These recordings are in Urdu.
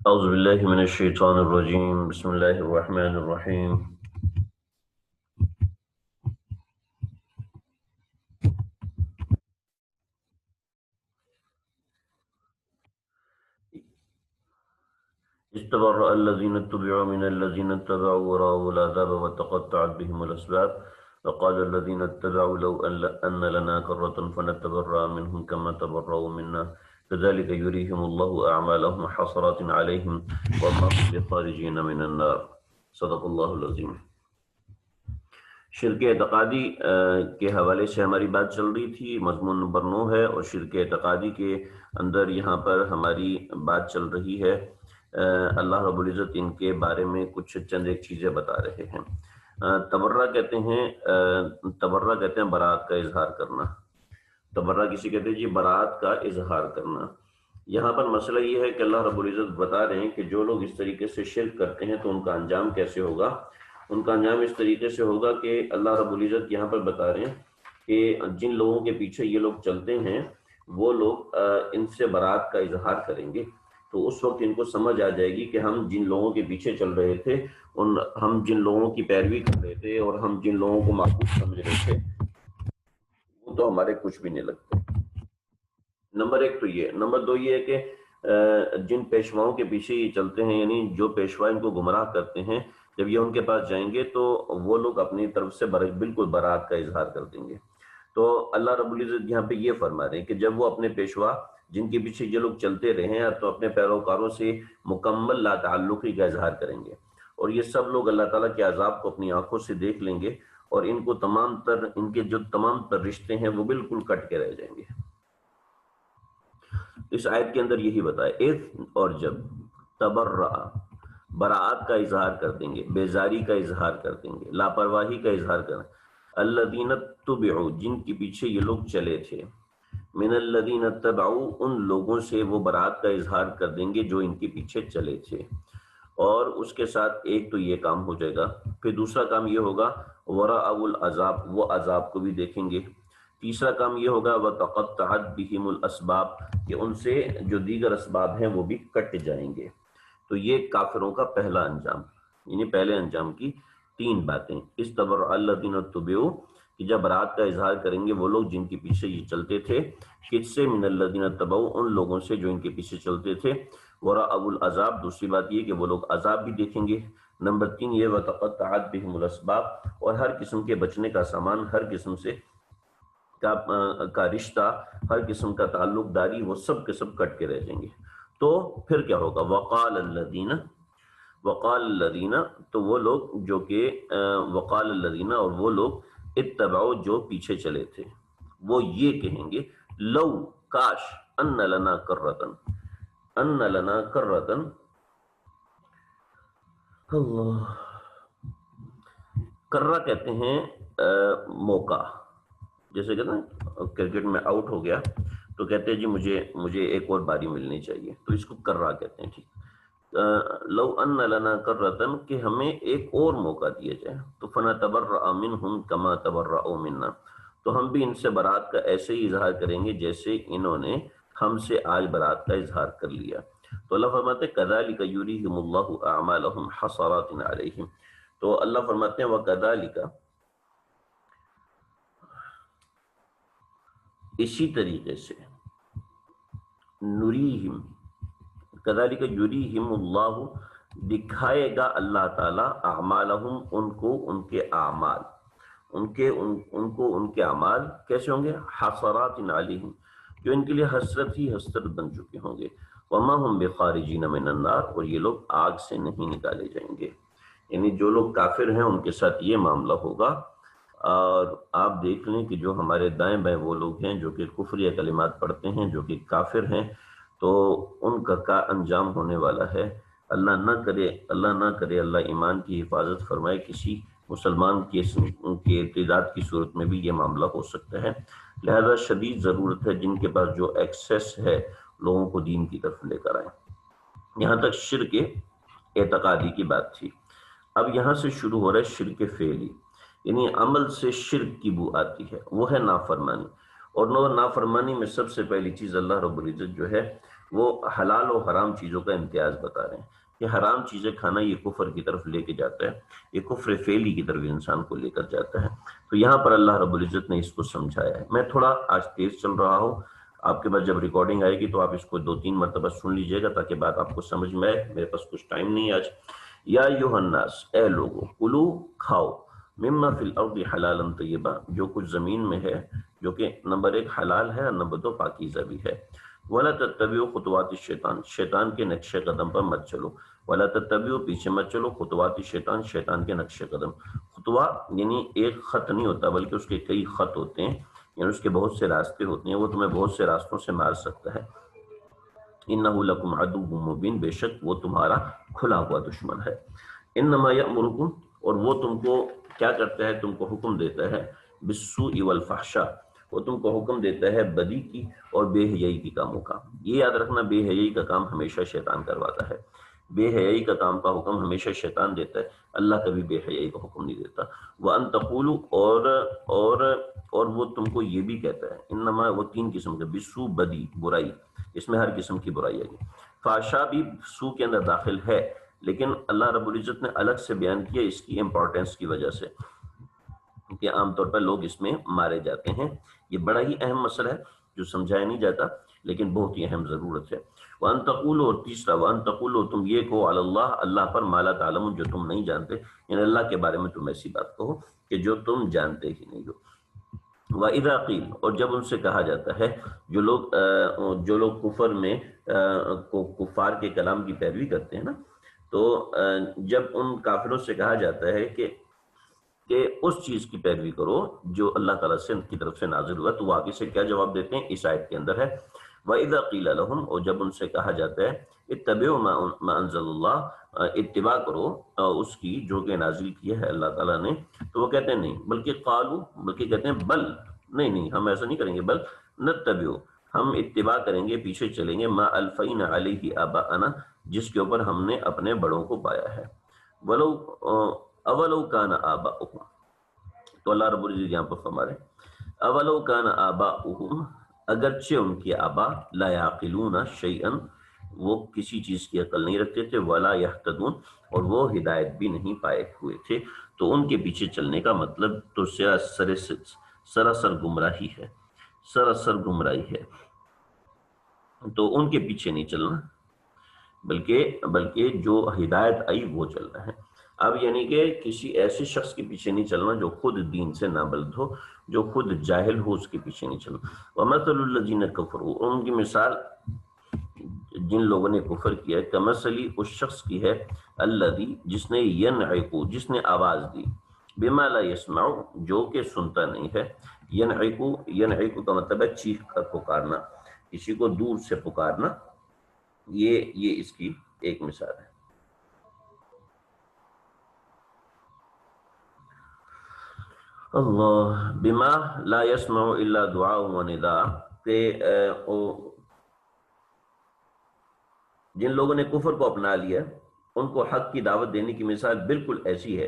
أعوذ بالله من الشيطان الرجيم بسم الله الرحمن الرحيم استبرأ الذين اتبعوا من الذين اتبعوا ورأوا العذاب وتقطعت بهم الأسباب وقال الذين اتبعوا لو أن لنا كرة فنتبرأ منهم كما تبرأوا منا كذلك يريهم الله أعمالهم حسرات عليهم وما هم بخارجين من النار صدق الله العظيم۔ شرک اعتقادی کے حوالے سے ہماری بات چل رہی تھی، مضمون نمبر 9 ہے، اور شرک اعتقادی کے اندر یہاں پر ہماری بات چل رہی ہے۔ اللہ رب العزت ان کے بارے میں کچھ چند ایک چیزیں بتا رہے ہیں۔ تبرہ کہتے ہیں برات کا اظہار کرنا۔ تبرہ کسی کہتے ہیں جی برات کا اظہار کرنا۔ یہاں پر مسئلہ یہ ہے کہ اللہ رب العزت بتا رہے ہیں کہ جو لوگ اس طریقے سے شرک کرتے ہیں تو ان کا انجام کیسے ہوگا۔ ان کا انجام اس طریقے سے ہوگا کہ اللہ رب العزت یہاں پر بتا رہے ہیں کہ جن لوگوں کے پیچھے یہ لوگ چلتے ہیں وہ لوگ ان سے برات کا اظہار کریں گے، تو اس وقت ان کو سمجھ آ جائے گی کہ ہم جن لوگوں کے پیچھے چل رہے تھے، ہم جن لوگوں کی پیروی کر رہے تھے اور ہم جن لوگوں کو معبود سمجھ رہے تھے وہ تو ہمارے کچھ بھی نہیں لگتے۔ نمبر ایک تو یہ۔ نمبر دو یہ ہے کہ جن پیشواؤں کے پیچھے یہ چلتے ہیں، یعنی جو پیشوا ان کو گمراہ کرتے ہیں، جب یہ ان کے پاس جائیں گے تو وہ لوگ اپنی طرف سے بالکل برات کا اظہار کر دیں گے۔ تو اللہ رب العزت یہاں پہ یہ فرما رہے ہیں کہ جب وہ اپنے پیشوا جن کے پیچھے یہ لوگ چلتے رہے ہیں تو اپنے پیروکاروں سے مکمل لا تعلقی کا اظہار کریں گے، اور یہ سب لوگ اللہ تعالیٰ کے عذاب کو اپنی آنکھوں سے دیکھ لیں گے، اور ان کے جو تمام تر رشتے ہیں وہ بالکل کٹ کے رہ جائیں گے۔ اس آیت کے اندر یہی بتایا، اذ اور جب، تبرع براعت کا اظہار کر دیں گے، بیزاری کا اظہار کر دیں گے، لاپرواہی کا اظہار کریں، الذین اتبعوا جن کے پیچھے یہ لوگ چلے تھے، من الذین اتبعوا ان لوگوں سے وہ براعت کا اظہار کر دیں گے جو ان کے پیچھے چلے تھے۔ اور اس کے ساتھ ایک تو یہ کام ہو جائے گا، پھر دوسرا کام یہ ہوگا ورأوا العذاب، وہ عذاب کو بھی دیکھیں گے۔ تیسرا کام یہ ہوگا وَتَقَطَّعَتْ بِهِمُ الْأَسْبَابِ کہ ان سے جو دیگر اسباب ہیں وہ بھی کٹ جائیں گے۔ تو یہ کافروں کا پہلا انجام، یعنی پہلے انجام کی تین باتیں۔ استبرأ الذین اتبعوا کہ جب برات کا اظہار کریں گے وہ لوگ جن کے پیچھے یہ چلتے تھے، کس سے؟ من الذین اتبعوا ان لوگوں سے جو ان کے پیچھے چلتے تھے، ورأوا العذاب دوسری بات یہ کہ وہ لوگ عذاب بھی دیکھیں گے۔ نمبر 3 یہ وَتَقَطَّعَتْ بِهِمُ الْأَسْبَابِ اور ہر قسم کے بچنے کا سامان، ہر قسم سے کا رشتہ، ہر قسم کا تعلق داری وہ سب کے سب کٹ کے رہ جائیں گے۔ تو پھر کیا ہوگا؟ وقال الذین تو وہ لوگ جو کہ وقال الذین اور وہ لوگ اتبعوا جو پیچھے چلے تھے وہ یہ کہیں گے لو کاش ان لنا کرتن اللہ کرہ کہتے ہیں موقع، جیسے کہتے ہیں کرکٹ میں آؤٹ ہو گیا تو کہتے ہیں جی مجھے ایک اور باری ملنی چاہیے، تو اس کو کرہ کہتے ہیں۔ ٹھیک، لو ان لنا کرتن کہ ہمیں ایک اور موقع دیا جائے، تو فنتبرأ منہم کما تبرأوا منا تو ہم بھی ان سے برات کا ایسے ہی اظہار کریں گے جیسے انہوں نے ہم سے آج برات کا اظہار کر لیا۔ تو اللہ فرماتے ہیں کذالک یریہم اللہ اعمالہم حسرات علیہم، تو اللہ فرماتے ہیں وکذالک اسی طریقے سے نریہم کذالک یریہم اللہ دکھائے گا اللہ تعالی اعمالہم ان کو ان کے اعمال، ان کے اعمال کیسے ہوں گے؟ حسرات علیہم جو ان کے لیے حسرت ہی حسرت بن چکے ہوں گے، وما ہم بخارجین من النار اور یہ لوگ آگ سے نہیں نکالے جائیں گے۔ یعنی جو لوگ کافر ہیں ان کے ساتھ یہ معاملہ ہوگا۔ اور آپ دیکھ لیں کہ جو ہمارے دائیں بائیں وہ لوگ ہیں جو کہ کفریہ کلمات پڑھتے ہیں، جو کہ کافر ہیں، تو ان کا کیا انجام ہونے والا ہے۔ اللہ نہ کرے اللہ ایمان کی حفاظت فرمائے، کسی مسلمان کے ارتداد کی صورت میں بھی یہ معاملہ ہو سکتا ہے۔ لہذا شدید ضرورت ہے جن کے پاس جو ایکسیس ہے لوگوں کو دین کی طرف لے کر آئیں۔ یہاں تک شرک اعتقادی کی بات تھی۔ اب یہاں سے شروع ہو رہا ہے شرک فعلی، یعنی عمل سے شرک کی بو آتی ہے، وہ ہے نافرمانی۔ اور نافرمانی میں سب سے پہلی چیز اللہ رب العزت جو ہے وہ حلال و حرام چیزوں کا امتیاز بتا رہے ہیں کہ حرام چیزیں کھانا یہ کفر کی طرف لے کے جاتا ہے، یہ کفر فعلی کی طرف انسان کو لے کر جاتا ہے۔ تو یہاں پر اللہ رب العزت نے اس کو سمجھایا ہے۔ میں تھوڑا آج تیز چل رہا ہوں، آپ کے پاس جب ریکارڈنگ آئے گی تو آپ اس کو 2-3 مرتبہ سن لیجئے گا تاکہ بات آپ کو سمجھ میں آئے۔ میرے پاس کچھ ٹائم نہیں ہے آج۔ یا ایھا الناس، اے لوگو، کلو، کھاؤ، مما فی الارض حلالا طیبا، جو کچھ زمین میں ہے، جو کہ نمبر 1 حلال ہے اور نمبر 2 پاکیزہ بھی ہے۔ وَلَا تَتَّبِعُوا خُطُوَاتِ الشَّيْطَانِ، شیطان کے نقش قدم پر مت چلو۔ وَلَا تَتَّبِعُوا، پیچھے مت چلو، خطوات الشیطان، شیطان کے نقش قدم۔ خطوہ یعنی ایک خط نہیں ہوتا بلکہ اس کے کئی خط ہوتے ہیں، یعنی اس کے بہت سے راستے ہوتے ہیں، وہ تمہیں بہت سے راستوں سے مار سکتا ہے۔ اِنَّهُ لَكُمْ عَدُوٌّ مُّبِينٌ، بے شک وہ تمہارا کھلا ہوا دشمن ہے۔ اِنَّمَا يَأْمُرُكُمْ، اور وہ تم کو کیا کرتا ہے، تم کو حکم دیتا ہے، بالسوء والفحشاء، وہ تم کو حکم دیتا ہے بدی کی اور بے حیائی کی کاموں کا۔ یہ یاد رکھنا، بے حیائی کا کام ہمیشہ شیطان کرواتا ہے، بے حیائی کا کام کا حکم ہمیشہ شیطان دیتا ہے، اللہ کبھی بے حیائی کا حکم نہیں دیتا۔ وَأَن تَقُولُوا، اور وہ تم کو یہ بھی کہتا ہے، انما، وہ 3 قسم کے، بالسوء بدی برائی، اس میں ہر قسم کی برائی آئی۔ فحشا بھی سوء کے اندر داخل ہے، لیکن اللہ رب العزت نے الگ سے بیان کیا اس کی امپورٹنس کی وجہ سے کہ عام طور پر لوگ اس میں مارے جاتے ہیں۔ یہ بڑا ہی اہم مسئلہ ہے جو سمجھایا نہیں جاتا لیکن بہت ہی اہم ضرورت ہے۔ وَأَن تَقُولُوا، اور تیسرا، وَأَن تَقُولُوا، تم یہ کہو، علی اللہ، اللہ پر، ما لا تعلمون، جو تم نہیں جانتے، یعنی اللہ کے بارے میں تم ایسی بات کہو کہ جو تم جانتے ہی نہیں ہو۔ وَإِذَا قِيلَ، اور جب ان سے کہا جاتا ہے، جو لوگ کفر میں کفار کے کلام کی پیروی کرتے ہیں نا، تو جب ان کافروں سے کہا جاتا ہے کہ اس چیز کی پیروی کرو جو اللہ تعالیٰ سے کی طرف سے نازل ہوا، تو وہ آگے سے کیا جواب دیتے ہیں، اس آیت کے اندر ہے، وَإِذَا قِيلَ لَهُمْ، اور جب ان سے کہا جاتا ہے، اتبعوا ما انزل اللہ، اتباع کرو اس کی جو کہ نازل کی ہے اللہ تعالیٰ نے، تو وہ کہتے ہیں نہیں، بلکہ کہتے ہیں بل، نہیں ہم ایسا نہیں کریں گے، بل نتبعوا، ہم اتباع کریں گے، پیچھے چلیں گے، ما الفینا علیہ آباءنا، جس کے اوپر ہم نے اپنے بڑوں کو پایا ہے۔ ولو اولو کان آباؤہم، تو اللہ رب العزت یہاں پر فرما رہے ہیں، اولو کان آباؤہم، اگرچہ ان کی آبا، لا یعقلون شیئا، وہ کسی چیز کی عقل نہیں رکھتے تھے، ولا یہتدون، اور وہ ہدایت بھی نہیں پائے ہوئے تھے، تو ان کے پیچھے چلنے کا مطلب تو سراسر گمراہی ہے، سراسر گمراہی ہے، تو ان کے پیچھے نہیں چلنا، بلکہ جو ہدایت آئی وہ چلنا ہے۔ اب یعنی کہ کسی ایسے شخص کے پیچھے نہیں چلنا جو خود دین سے نابلد ہو، جو خود جاہل ہو، اس کے پیچھے نہیں چلنا۔ وَمَثَلُ الَّذِينَ كَفَرُوا، ان کی مثال جن لوگوں نے کفر کیا ہے، کمثلی، اس شخص کی ہے، الذی، جس نے ینعق، جس نے آواز دی، بما لا یسمع، جو کہ سنتا نہیں ہے۔ ینعق کا مطلب ہے چیخ کر پکارنا، کسی کو دور سے پکارنا، یہ اس کی ایک مثال ہے۔ اللہ، بما لا يسمع الا دعاء و نداء، کہ جن لوگوں نے کفر کو اپنا لیا، ان کو حق کی دعوت دینے کی مثال بالکل ایسی ہے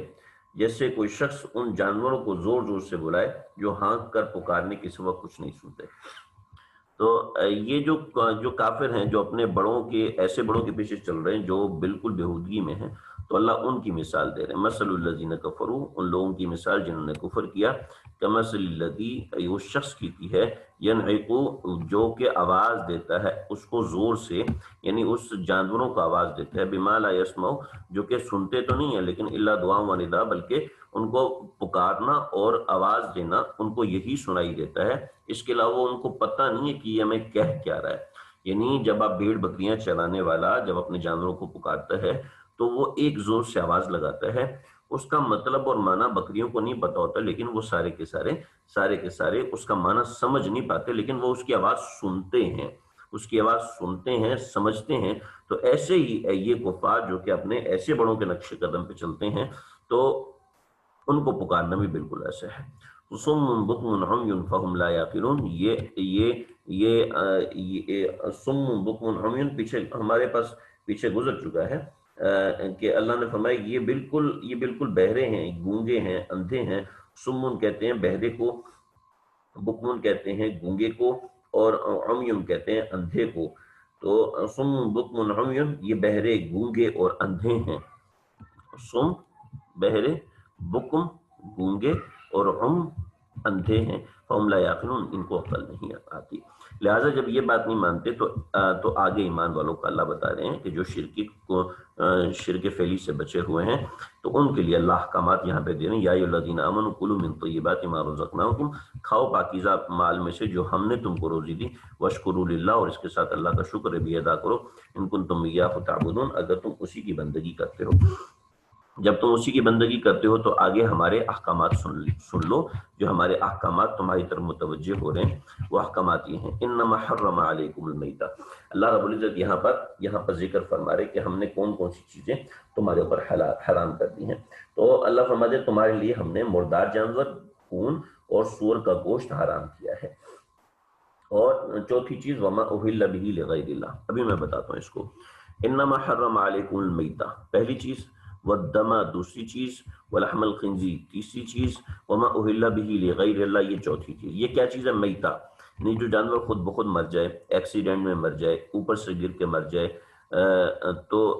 جیسے کوئی شخص ان جانوروں کو زور زور سے بلائے جو ہانک کر پکارنے کے سوا کچھ نہیں سنتے۔ تو یہ جو کافر ہیں، جو اپنے ایسے بڑوں کے پیچھے چل رہے ہیں جو بالکل بےہودگی میں ہیں، تو اللہ ان کی مثال دے رہے ہیں۔ مثل الذین کفروا، ان لوگوں کی مثال جنہوں نے کفر کیا، کمثل الذی، اس شخص کی ہے، ینعق، جو کہ آواز دیتا ہے اس کو زور سے، یعنی اس جانوروں کو آواز دیتا ہے، بما لا یسمع، جو کہ سنتے تو نہیں ہیں لیکن الا دعاء و نداء، بلکہ ان کو پکارنا اور آواز دینا ان کو یہی سنائی دیتا ہے، اس کے علاوہ ان کو پتہ نہیں ہے کہ یہ ہمیں کہہ کیا رہا ہے۔ یعنی جب آپ بھیڑ بکریاں چلانے والا جب اپنے جانوروں کو پکارتا ہے تو وہ ایک زور سے آواز لگاتا ہے، اس کا مطلب اور معنی بکریوں کو نہیں پتا ہوتا، لیکن وہ سارے کے سارے اس کا معنی سمجھ نہیں پاتے، لیکن وہ اس کی آواز سنتے ہیں، اس کی آواز سنتے ہیں، سمجھتے ہیں۔ تو ایسے ہی یہ کفار جو کہ اپنے ایسے بڑوں کے نقش قدم پہ چلتے ہیں، تو ان کو پکارنا بھی بالکل ایسا ہے۔ صم بکم عمی فہم لا یعقلون، یہ صم بکم عمی، ہمارے پاس پیچھے گزر چکا ہے کہ اللہ نے فرمایا یہ بالکل بہرے ہیں، گونگے ہیں، اندھے ہیں۔ سمن کہتے ہیں بہرے کو، بکمن کہتے ہیں گونگے کو، اور عمیون کہتے ہیں اندھے کو۔ تو سم بکم عمی، یہ بہرے گونگے اور اندھے ہیں. سم بہرے، بکم گونگے، اور عم اندھے ہیں. فہم لا یعقلون، ان کو عقل نہیں آتی. لہٰذا جب یہ بات نہیں مانتے تو آگے ایمان والوں کا اللہ بتا رہے ہیں کہ جو شرک فعلی سے بچے ہوئے ہیں تو ان کے لیے اللہ احکامات یہاں پہ دے رہے ہیں. یا ایھا الذین آمنوا کلوا من طیبات ما رزقناکم، کھاؤ پاکیزہ مال میں سے جو ہم نے تم کو روزی دی. واشکروا للہ، اور اس کے ساتھ اللہ کا شکر بھی ادا کرو. ان کنتم ایاہ تعبدون، اگر تم اسی کی بندگی کرتے ہو. جب تم اسی کی بندگی کرتے ہو تو آگے ہمارے احکامات سن لو. جو ہمارے احکامات تمہاری طرف متوجہ ہو رہے ہیں وہ احکامات یہ ہیں. انما حرم علیکم المیتہ، اللہ رب العزت یہاں پر ذکر فرما رہے کہ ہم نے کون کون سی چیزیں تمہارے اوپر حرام کر دی ہیں. تو اللہ فرماتے ہیں تمہارے لیے ہم نے مردار جانور، خون اور سور کا گوشت حرام کیا ہے. اور چوتھی چیز وما اہل بہ لغیر اللہ، ابھی میں بتاتا ہوں اس کو. انما حرم علیکم المیتہ پہلی چیز، والدم دوسری چیز، ولحم الخنزیر تیسری چیز، وما اہل بہ لغیر اللہ یہ چوتھی چیز. یہ کیا چیز ہے؟ میتہ، نہیں جو جانور خود بخود مر جائے، ایکسیڈنٹ میں مر جائے، اوپر سے گر کے مر جائے، تو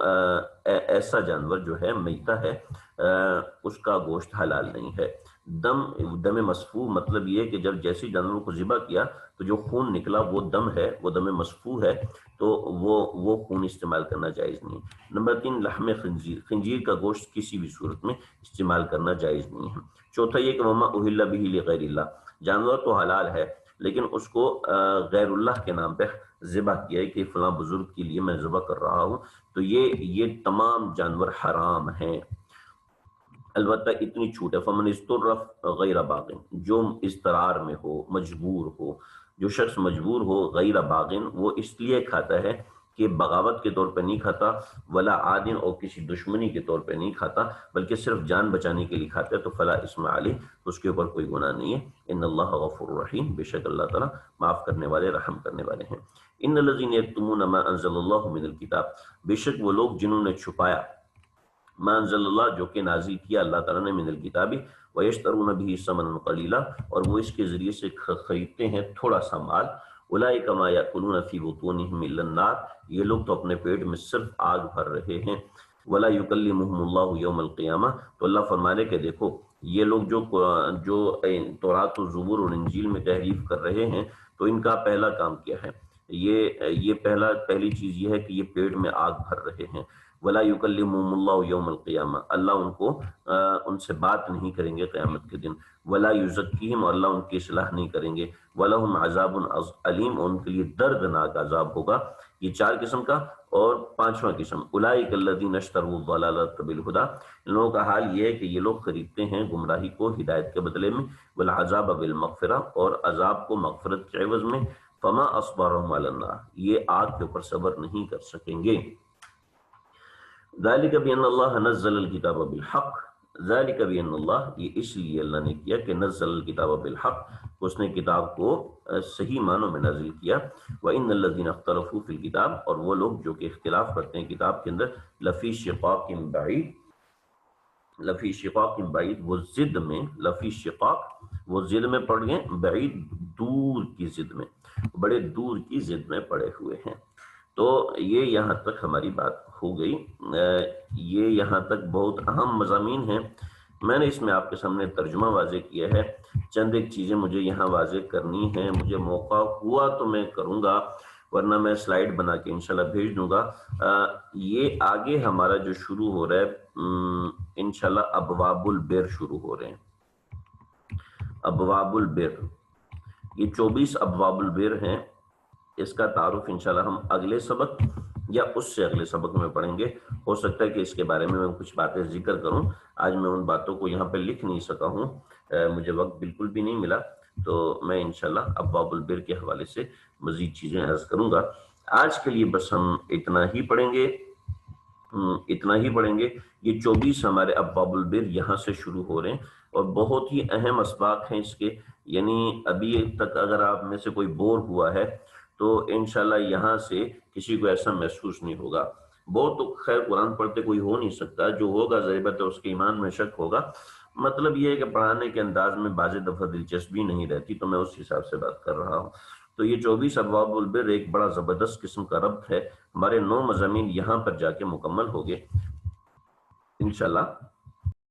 ایسا جانور جو ہے میتہ ہے، اس کا گوشت حلال نہیں ہے. دم مسفوح مطلب یہ کہ جب جیسی جانور کو ذبح کیا تو جو خون نکلا وہ دم ہے، وہ دم مسفوح ہے، تو وہ خون استعمال کرنا جائز نہیں. نمبر 3 لحم خنزیر، خنزیر کا گوشت کسی بھی صورت میں استعمال کرنا جائز نہیں ہے. چوتھا یہ کہ وما اہل بہ لغیر اللہ، جانور تو حلال ہے لیکن اس کو غیر اللہ کے نام پہ ذبح کیا ہے کہ فلاں بزرگ کے لیے میں ذبح کر رہا ہوں، تو یہ تمام جانور حرام ہیں. البتہ اتنی چھوٹ ہے، فمن استر غیر باغ، جو اضطرار میں ہو، مجبور ہو، جو شخص مجبور ہو، غیر باغ وہ اس لیے کھاتا ہے کہ بغاوت کے طور پہ نہیں کھاتا، ولا عادن اور کسی دشمنی کے طور پہ نہیں کھاتا، بلکہ صرف جان بچانے کے لیے کھاتا ہے، تو فلا اسم علیہ، اس کے اوپر کوئی گناہ نہیں ہے. ان اللہ غفور رحیم، بے شک اللہ تعالیٰ معاف کرنے والے، رحم کرنے والے ہیں. ان الذین یکتمون ما انزل اللہ من الکتاب، بے شک وہ لوگ جنہوں نے چھپایا ما انزل اللہ جو کہ نازل کیا اللہ تعالیٰ نے من الکتاب، ویشترون به ثمنا قلیلا، اور وہ اس کے ذریعے سے خریدتے ہیں تھوڑا سا مال. اولئک ما یاکلون فی بطونہم الا النار، یہ لوگ تو اپنے پیٹ میں صرف آگ بھر رہے ہیں. ولا یکلمہم اللہ یوم القیامہ، تو اللہ فرمانے کہ دیکھو یہ لوگ جو تورات و زبور اور انجیل میں تحریف کر رہے ہیں، تو ان کا پہلا کام کیا ہے؟ یہ پہلی چیز یہ ہے کہ یہ پیٹ میں آگ بھر رہے ہیں. ولا یکلمہم اللہ یوم القیامہ، اللہ ان سے بات نہیں کریں گے قیامت کے دن. ولا یزکیہم، اور اللہ ان کی اصلاح نہیں کریں گے. ولہم عذاب علیم، اور ان کے لیے دردناک عذاب ہوگا. یہ 4 قسم کا. اور 5واں قسم اولئک الذین اشتروا الضلالۃ بالہدی، ان لوگوں کا حال یہ ہے کہ یہ لوگ خریدتے ہیں گمراہی کو ہدایت کے بدلے میں، والعذاب بالمغفرہ، اور عذاب کو مغفرت کے عوض میں. فما اصبرهم علی النار، یہ آگ کے اوپر صبر نہیں کر سکیں گے. ذالک بان اللہ نزل الکتاب بالحق، ذالک بان اللہ، یہ اس لیے اللہ نے کیا کہ نزل الکتاب بالحق، اس نے کتاب کو صحیح معنوں میں نازل کیا. وان الذین اختلفوا فی الکتاب، اور وہ لوگ جو کہ اختلاف کرتے ہیں کتاب کے اندر، لفی شقاق بعید، لفی شقاق بعید، وہ ضد میں، لفی شقاق وہ ضد میں پڑ گئے، بعید دور کی ضد میں، بڑے دور کی ضد میں پڑے ہوئے ہیں. تو یہ یہاں تک ہماری بات ہو گئی. یہ یہاں تک بہت اہم مضامین ہیں. میں نے اس میں آپ کے سامنے ترجمہ واضح کیا ہے. چند ایک چیزیں مجھے یہاں واضح کرنی ہیں، مجھے موقع ہوا تو میں کروں گا، ورنہ میں سلائیڈ بنا کے انشاءاللہ بھیج دوں گا. یہ آگے ہمارا جو شروع ہو رہا ہے انشاءاللہ ابواب البر شروع ہو رہے ہیں. ابواب البر، یہ 24 ابواب البر ہیں. اس کا تعارف انشاءاللہ ہم اگلے سبق یا اس سے اگلے سبق میں پڑھیں گے. ہو سکتا ہے کہ اس کے بارے میں کچھ باتیں ذکر کروں. آج میں ان باتوں کو یہاں پہ لکھ نہیں سکا ہوں، مجھے وقت بالکل بھی نہیں ملا، تو میں انشاءاللہ ابواب البر کے حوالے سے مزید چیزیں عرض کروں گا. آج کے لیے بس ہم اتنا ہی پڑھیں گے. یہ 24 ہمارے ابواب البر یہاں سے شروع ہو رہے ہیں، اور بہت ہی اہم اسباق ہیں اس کے. یعنی ابھی تک اگر آپ میں سے کوئی بور ہوا ہے تو انشاءاللہ یہاں سے کسی کو ایسا محسوس نہیں ہوگا. بور تو خیر قرآن پڑھتے کوئی ہو نہیں سکتا، جو ہوگا ظاہر بات ہے اس کے ایمان میں شک ہوگا. مطلب یہ ہے کہ پڑھانے کے انداز میں بعض دفعہ دلچسپی نہیں رہتی، تو میں اس حساب سے بات کر رہا ہوں. تو یہ 24 ابواب البر ایک بڑا زبردست قسم کا ربط ہے، ہمارے 9 مضامین یہاں پر جا کے مکمل ہو گئے انشاءاللہ۔